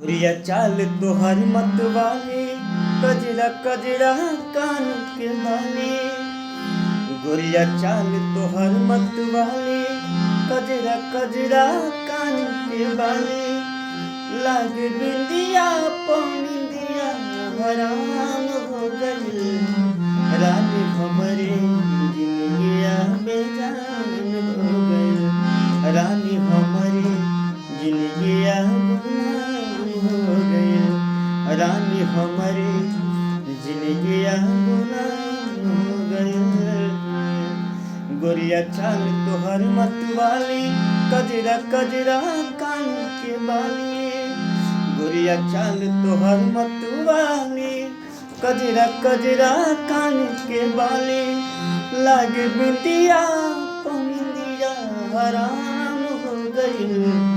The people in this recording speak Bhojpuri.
गोरिया चाल तोहर मतवाली, कजरा कजरा कान के बाली। गोरिया चाल तोहर मतवाली, कजरा कजरा कान के बाली। लागे बिंदिया पौनिंदिया हराम हो गई। रानी हमरे जिंदगिया बेजान हो गई। रानी हमरे जिंदगिया गुलाम हो गई। रानी हमरे जिंदगिया गुलाम हो गई। गोरिया चाल तोहर मतवाली, कजरा कजरा कान के बाली। गोरिया चाल तोहर मतवाली, कजरा कजरा कान के बाली। लागे बिंदिया पौनिंदिया हराम हो गई।